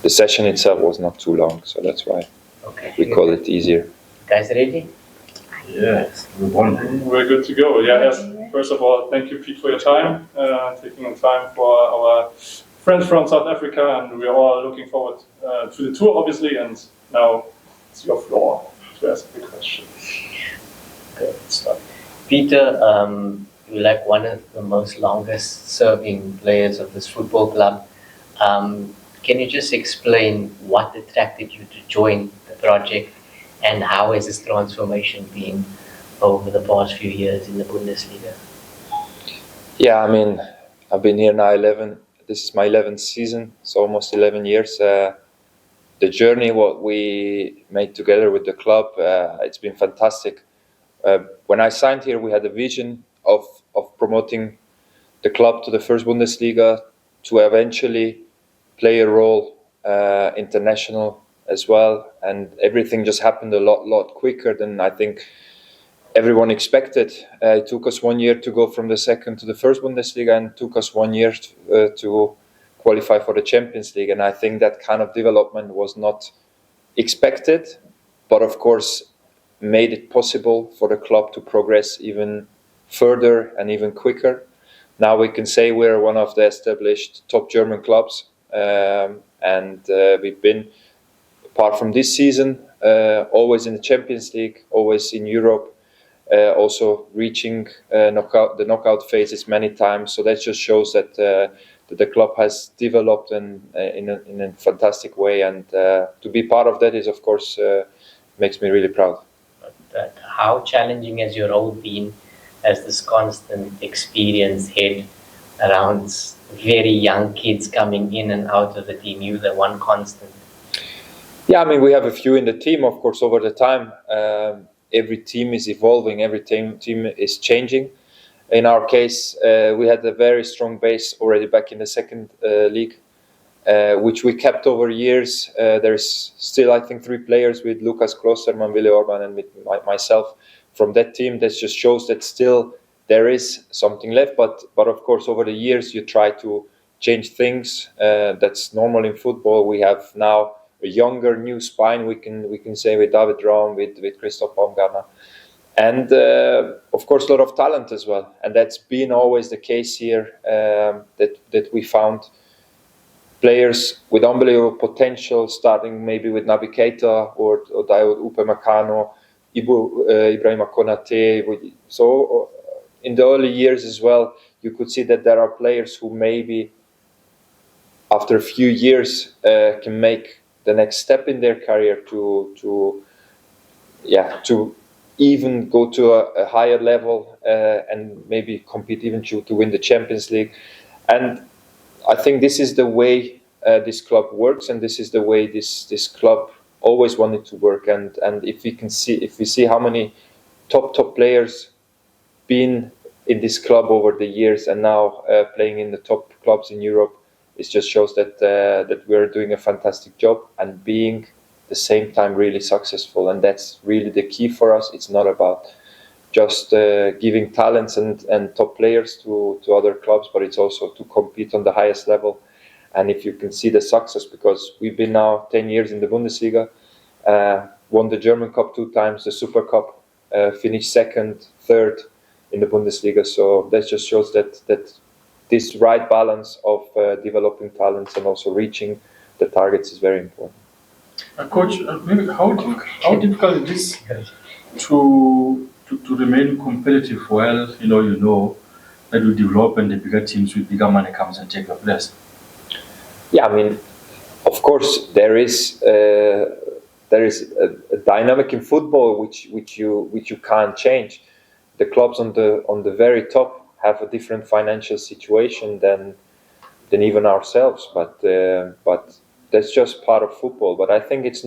the session itself was not too long, so that's why we call it easier. Guys ready? Yes, we're good to go. Yeah, yes. First of all, thank you, Pete, for your time, taking the time for our friends from South Africa, and we're all looking forward to the tour, obviously. And now it's your floor to ask the question. Okay, let's start. Peter, you're like one of the most longest serving players of this football club. Can you just explain what attracted you to join the project, and how has this transformation been over the past few years in the Bundesliga? Yeah, I mean, I've been here now this is my 11th season, so almost 11 years. The journey, what we made together with the club, it's been fantastic. When I signed here, we had a vision of promoting the club to the first Bundesliga, to eventually play a role international as well, and everything just happened a lot quicker than I think everyone expected. It took us 1 year to go from the second to the first Bundesliga, and it took us 1 year to qualify for the Champions League, and I think that kind of development was not expected, but of course made it possible for the club to progress even further and even quicker. Now we can say we're one of the established top German clubs, and we've been, apart from this season, always in the Champions League, always in Europe, also reaching the knockout phases many times. So that just shows that the club has developed in a fantastic way, and to be part of that is, of course, makes me really proud. But how challenging has your role been as this constant experienced head around very young kids coming in and out of the team? You the one constant. Yeah, I mean, we have a few in the team, of course, over the time. Every team is evolving, every team is changing. In our case, we had a very strong base already back in the second league, which we kept over years. There's still, I think, 3 players with Lukas Klostermann, Willi Orban, and with myself from that team. That just shows that still there is something left. But of course, over the years, you try to change things. That's normal in football. We have now a younger, new spine, we can say, with David Raum, with Christoph Baumgartner. And of course, a lot of talent as well. And that's been always the case here, that we found players with unbelievable potential, starting maybe with Naby Keïta or Upamecano, Ibrahima Konaté. So in the early years as well, you could see that there are players who maybe after a few years can make the next step in their career to even go to a higher level and maybe compete even to win the Champions League. And I think this is the way this club works, and this is the way this club always wanted to work. And if we see how many top players been in this club over the years and now playing in the top clubs in Europe, it just shows that we're doing a fantastic job and being the same time really successful, and that's really the key for us. It's not about just giving talents and top players to other clubs, but it's also to compete on the highest level. And if you can see the success, because we've been now 10 years in the Bundesliga, won the German Cup 2 times, the Super Cup, finished second, third in the Bundesliga. So that just shows that this right balance of developing talents and also reaching the targets is very important. Coach, maybe how difficult it is to remain competitive while you know that you develop and the bigger teams with bigger money comes and take your place? Yeah, I mean, of course there is a dynamic in football which you can't change. The clubs on the very top have a different financial situation than even ourselves, but that's just part of football. But I think it's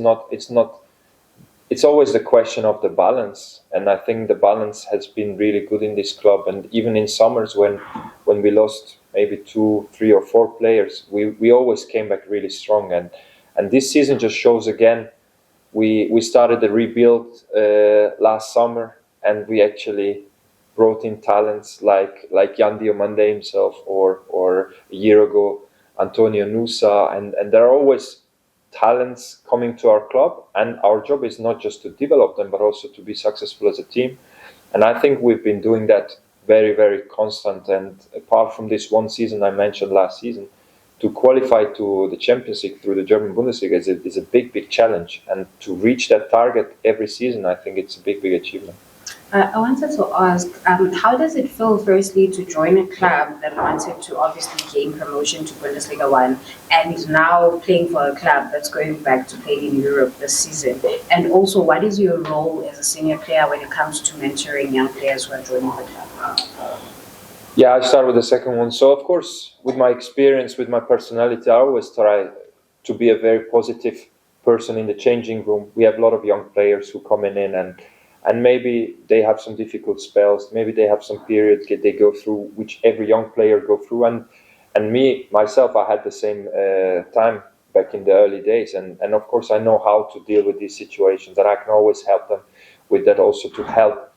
always the question of the balance, and I think the balance has been really good in this club. And even in summers when we lost maybe 2, 3 or 4 players, we always came back really strong. And this season just shows again, we started the rebuild last summer, and we actually brought in talents like Jan Diomande himself, or a year ago Antonio Nusa, and there are always talents coming to our club, and our job is not just to develop them, but also to be successful as a team. And I think we've been doing that very, very constant. And apart from this one season I mentioned last season, to qualify to the Champions League through the German Bundesliga is a big, big challenge. And to reach that target every season, I think it's a big, big achievement. I wanted to ask, how does it feel, firstly, to join a club that wanted to obviously gain promotion to Bundesliga 1 and now playing for a club that's going back to play in Europe this season? And also, what is your role as a senior player when it comes to mentoring young players who are joining the club? Yeah, I start with the second one. So, of course, with my experience, with my personality, I always try to be a very positive person in the changing room. We have a lot of young players who come in and maybe they have some difficult spells, maybe they have some periods that they go through, which every young player go through. And me, myself, I had the same time back in the early days. And of course, I know how to deal with these situations, and I can always help them with that, also to help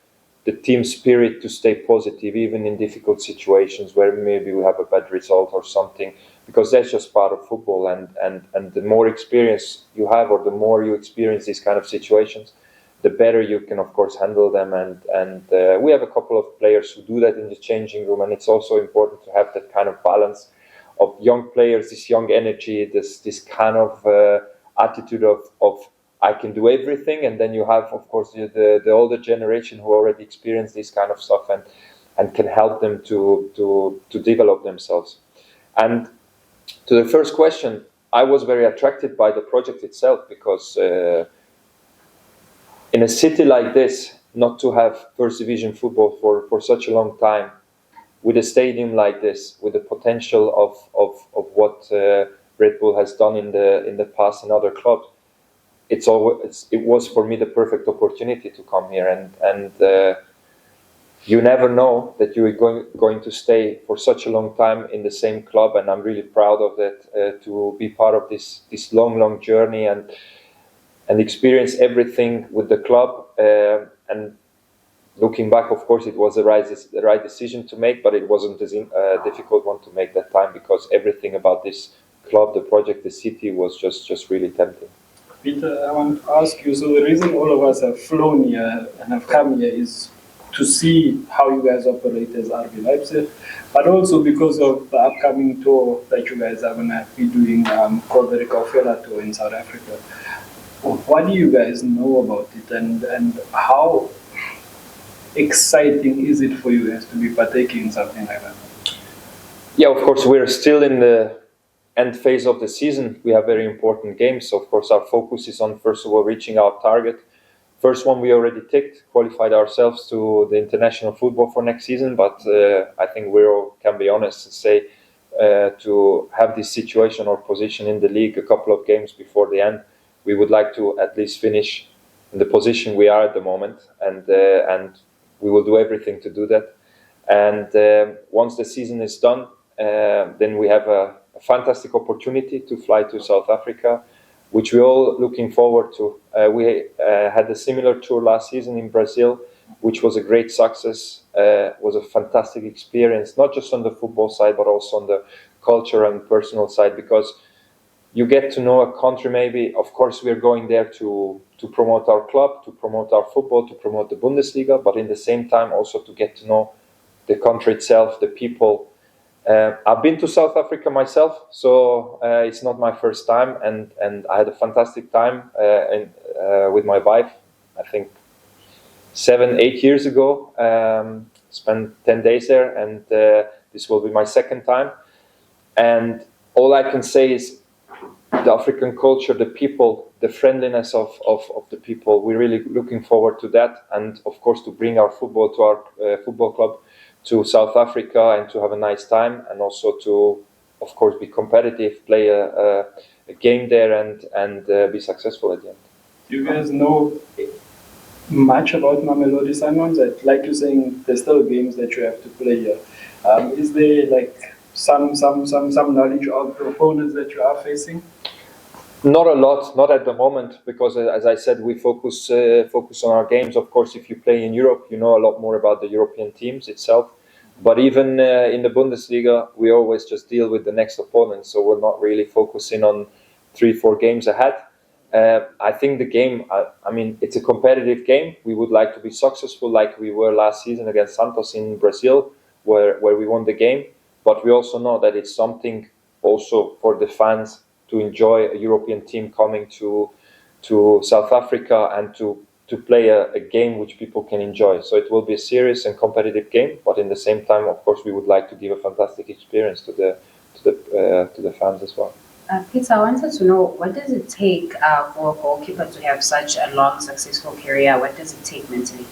the team spirit to stay positive, even in difficult situations where maybe we have a bad result or something, because that's just part of football. And the more experience you have, or the more you experience these kind of situations, the better you can, of course, handle them. And we have a couple of players who do that in the changing room, and it's also important to have that kind of balance of young players, this young energy, this kind of attitude of I can do everything, and then you have, of course, the older generation who already experienced this kind of stuff and can help them to develop themselves. And to the first question, I was very attracted by the project itself, because in a city like this, not to have first division football for such a long time, with a stadium like this, with the potential of what Red Bull has done in the past in other clubs, it was for me the perfect opportunity to come here. And you never know that you are going to stay for such a long time in the same club, and I'm really proud of that, to be part of this long journey and experience everything with the club. And looking back, of course, it was the right decision to make, but it wasn't a difficult one to make that time, because everything about this club, the project, the city was just really tempting. Peter, I want to ask you, so the reason all of us have flown here and have come here is to see how you guys operate as RB Leipzig, but also because of the upcoming tour that you guys are going to be doing, called the Recoffela Tour in South Africa. What do you guys know about it, and how exciting is it for you guys to be partaking in something like that? Yeah, of course, we're still in the end phase of the season. We have very important games. So, of course, our focus is on, first of all, reaching our target. First one we already ticked, qualified ourselves to the international football for next season. But I think we all can be honest and say to have this situation or position in the league a couple of games before the end, we would like to at least finish in the position we are at the moment, and we will do everything to do that. And once the season is done, then we have a fantastic opportunity to fly to South Africa, which we're all looking forward to. We had a similar tour last season in Brazil, which was a great success. Was a fantastic experience, not just on the football side, but also on the culture and personal side, because you get to know a country maybe. Of course, we're going there to promote our club, to promote our football, to promote the Bundesliga, but in the same time also to get to know the country itself, the people. I've been to South Africa myself, so it's not my first time, and I had a fantastic time with my wife, I think 7-8 years ago. Spent 10 days there, and this will be my second time. And all I can say is the African culture, the people, the friendliness of the people, we're really looking forward to that, and of course to bring our football to our football club to South Africa and to have a nice time, and also to, of course, be competitive, play a game there, and be successful at the end. Do you guys know much about Mamelodi Sundowns? Like you're saying, there's still games that you have to play here. Is there like some knowledge of the opponents that you are facing? Not a lot, not at the moment, because as I said, we focus on our games. Of course, if you play in Europe, you know a lot more about the European teams itself. But even in the Bundesliga, we always just deal with the next opponent, so we're not really focusing on 3-4 games ahead. I think the game, I mean, it's a competitive game. We would like to be successful like we were last season against Santos in Brazil, where we won the game. But we also know that it's something also for the fans to enjoy a European team coming to South Africa and to play a game which people can enjoy. So it will be a serious and competitive game, but in the same time, of course, we would like to give a fantastic experience to the fans as well. Peter, I wanted to know, what does it take for a goalkeeper to have such a long, successful career? What does it take mentally?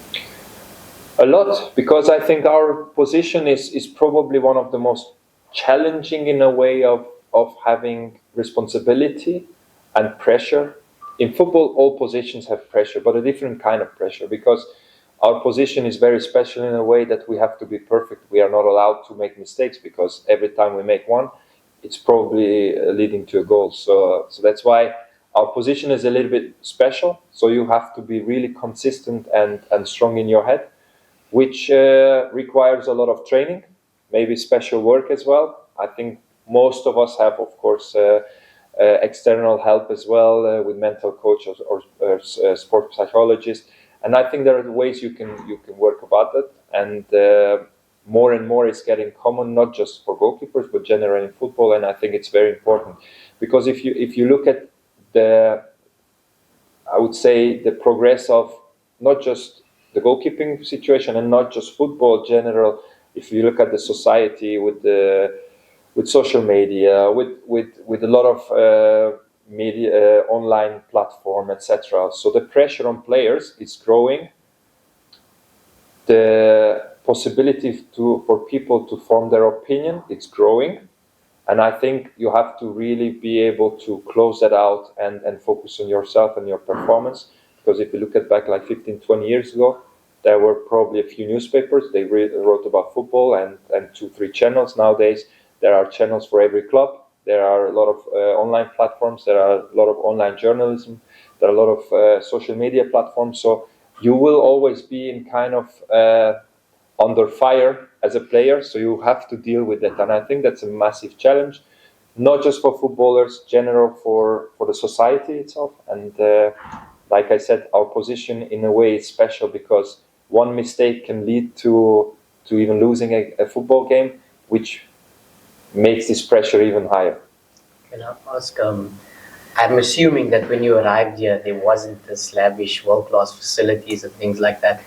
A lot, because I think our position is probably one of the most challenging in a way of having responsibility and pressure. In football, all positions have pressure, but a different kind of pressure, because our position is very special in a way that we have to be perfect. We are not allowed to make mistakes, because every time we make one, it's probably leading to a goal. So that's why our position is a little bit special. So you have to be really consistent and strong in your head, which requires a lot of training, maybe special work as well. I think most of us have, of course, external help as well, with mental coaches or sports psychologists. And I think there are ways you can work about that. And more and more is getting common, not just for goalkeepers, but generally in football. And I think it's very important, because if you look at I would say the progress of not just the goalkeeping situation and not just football in general, if you look at the society with social media, with a lot of media, online platform, etc. So the pressure on players is growing. The possibility for people to form their opinion, it's growing. And I think you have to really be able to close that out and focus on yourself and your performance. Because if you look at back like 15, 20 years ago, there were probably a few newspapers. They wrote about football and 2-3 channels. Nowadays, there are channels for every club. There are a lot of online platforms. There are a lot of online journalism. There are a lot of social media platforms. So you will always be in kind of under fire as a player. So you have to deal with that. And I think that's a massive challenge, not just for footballers, general for the society itself. And like I said, our position in a way is special, because one mistake can lead to even losing a football game, which makes this pressure even higher. Can I ask, I'm assuming that when you arrived here, there wasn't this lavish world-class facilities and things like that.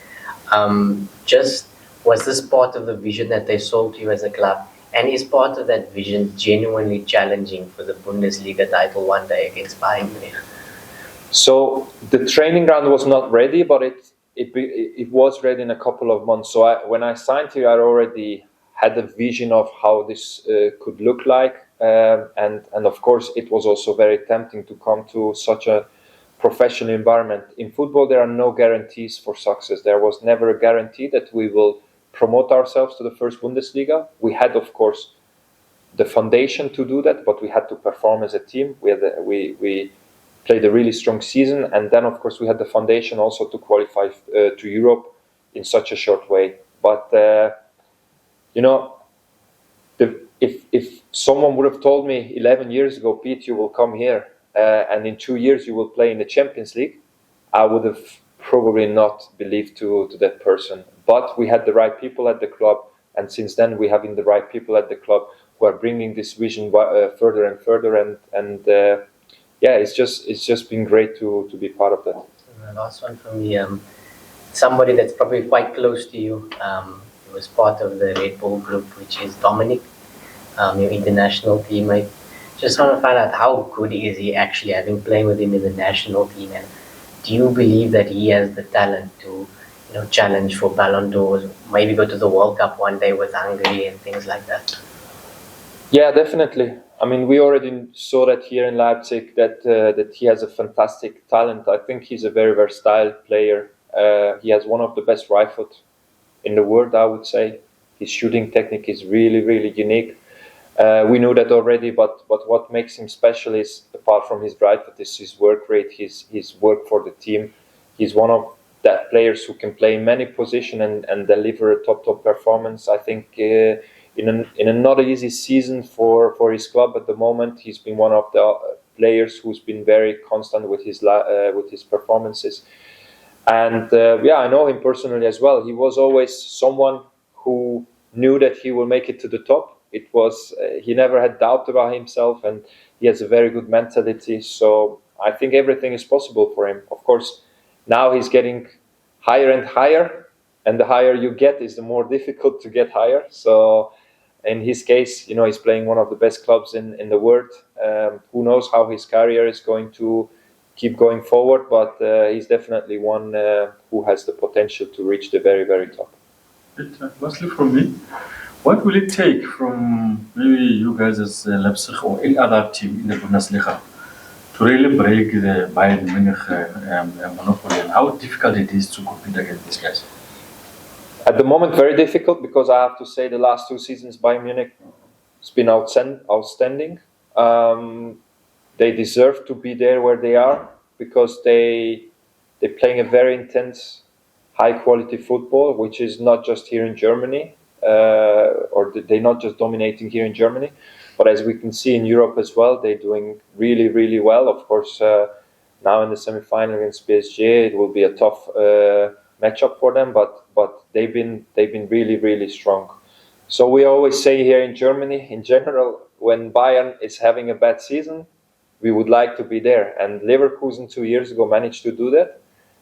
Was this part of the vision that they sold to you as a club? And is part of that vision genuinely challenging for the Bundesliga title one day against Bayern Munich? So the training ground was not ready, but it was ready in a couple of months. So when I signed here, I already had a vision of how this could look like. And of course, it was also very tempting to come to such a professional environment. In football, there are no guarantees for success. There was never a guarantee that we will promote ourselves to the first Bundesliga. We had, of course, the foundation to do that, but we had to perform as a team. We played a really strong season, and then, of course, we had the foundation also to qualify to Europe in such a short way. But if someone would have told me 11 years ago, Pete, you will come here and in 2 years you will play in the Champions League, I would have probably not believed to that person. But we had the right people at the club, and since then we have the right people at the club who are bringing this vision further and further, and it's just been great to be part of that. And the last one from me, somebody that's probably quite close to you. He was part of the Red Bull group, which is Dominic, your international teammate. Just want to find out, how good is he actually, having playing with him in the national team, and do you believe that he has the talent to challenge for Ballon d'Ors, maybe go to the World Cup one day with Hungary and things like that? Yeah, definitely. I mean, we already saw that here in Leipzig, that he has a fantastic talent. I think he's a very versatile player. He has one of the best right foot in the world, I would say. His shooting technique is really, really unique. We knew that already, but what makes him special is, apart from his right foot, is his work rate, his work for the team. He's one of that players who can play in many positions and deliver a top performance. I think in a not easy season for his club at the moment, he's been one of the players who's been very constant with his performances. And I know him personally as well. He was always someone who knew that he will make it to the top. It was he never had doubt about himself, and he has a very good mentality. So I think everything is possible for him. Of course, now he's getting higher and higher, and the higher you get is the more difficult to get higher. So in his case, he's playing one of the best clubs in the world. Who knows how his career is going to keep going forward, but he's definitely one who has the potential to reach the very, very top. Lastly from me, what will it take from maybe you guys as Leipzig or any other team in the Bundesliga to really break the Bayern Munich monopoly, and how difficult it is to compete against these guys? At the moment, very difficult, because I have to say the last 2 seasons Bayern Munich has been outstanding. They deserve to be there where they are, because they're playing a very intense, high-quality football, which is not just here in Germany, or they're not just dominating here in Germany, but as we can see in Europe as well, they're doing really, really well. Of course, now in the semi-final against PSG, it will be a tough matchup for them, but they've been really, really strong. So we always say here in Germany, in general, when Bayern is having a bad season, we would like to be there. And Leverkusen 2 years ago managed to do that.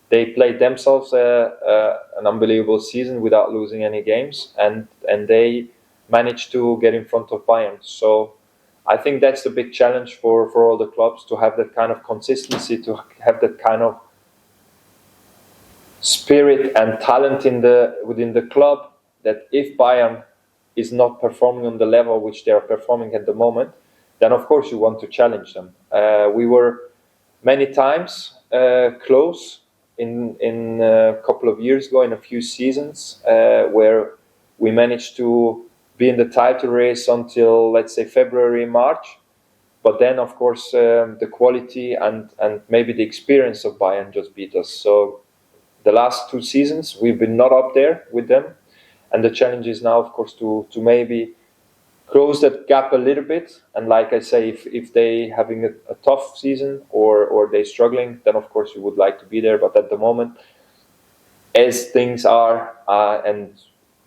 They played themselves an unbelievable season without losing any games, and they managed to get in front of Bayern. So I think that's the big challenge for all the clubs, to have that kind of consistency, to have that kind of spirit and talent within the club, that if Bayern is not performing on the level which they are performing at the moment, then of course you want to challenge them. We were many times close in a couple of years ago, in a few seasons, where we managed to be in the title race until, let's say, February, March. But then, of course, the quality and maybe the experience of Bayern just beat us. So the last 2 seasons, we've been not up there with them. And the challenge is now, of course, to maybe close that gap a little bit. And like I say, if they having a tough season or they're struggling, then of course you would like to be there. But at the moment, as things are, and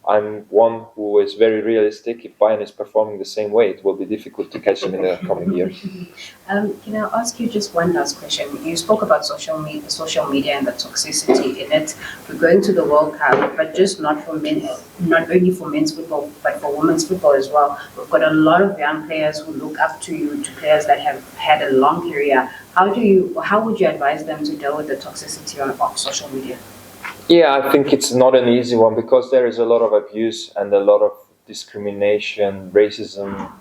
I'm one who is very realistic, if Bayern is performing the same way, it will be difficult to catch them in the coming years. Can I ask you just one last question? You spoke about social media and the toxicity in it. We're going to the World Cup, but just not only for men's football, but for women's football as well. We've got a lot of young players who look up to you, to players that have had a long career. How would you advise them to deal with the toxicity of social media? Yeah, I think it's not an easy one, because there is a lot of abuse and a lot of discrimination, racism,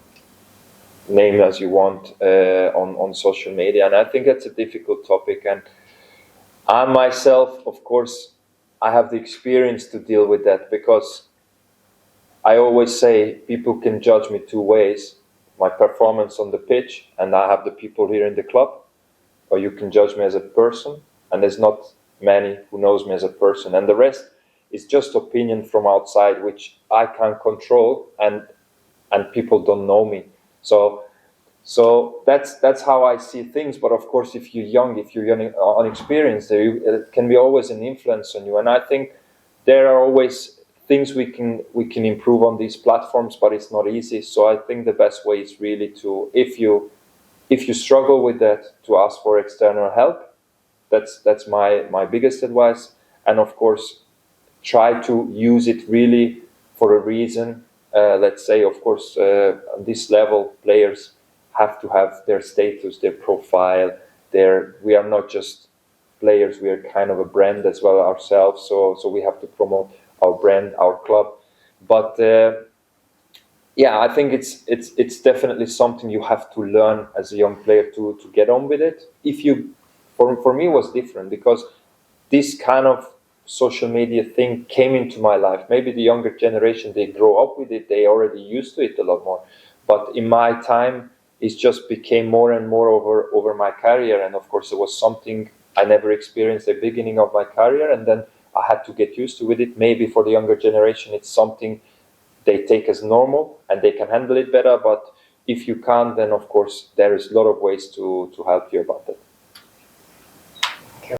name it as you want, on social media. And I think that's a difficult topic. And I myself, of course, I have the experience to deal with that, because I always say people can judge me 2 ways: my performance on the pitch, and I have the people here in the club, or you can judge me as a person, and there's not many who knows me as a person, and the rest is just opinion from outside, which I can't control, and people don't know me. So that's how I see things. But of course, if you're young, unexperienced, there can be always an influence on you. And I think there are always things we can improve on these platforms, but it's not easy. So I think the best way is really to, if you struggle with that, to ask for external help. That's my biggest advice. And of course, try to use it really for a reason. Let's say, of course, on this level, players have to have their status, their profile. We are not just players; we are kind of a brand as well ourselves. So we have to promote our brand, our club. But I think it's definitely something you have to learn as a young player to get on with it. For me, it was different, because this kind of social media thing came into my life. Maybe the younger generation, they grow up with it, they already used to it a lot more. But in my time, it just became more and more over my career. And of course, it was something I never experienced at the beginning of my career, and then I had to get used to it. Maybe for the younger generation, it's something they take as normal and they can handle it better. But if you can't, then of course there is a lot of ways to help you about that.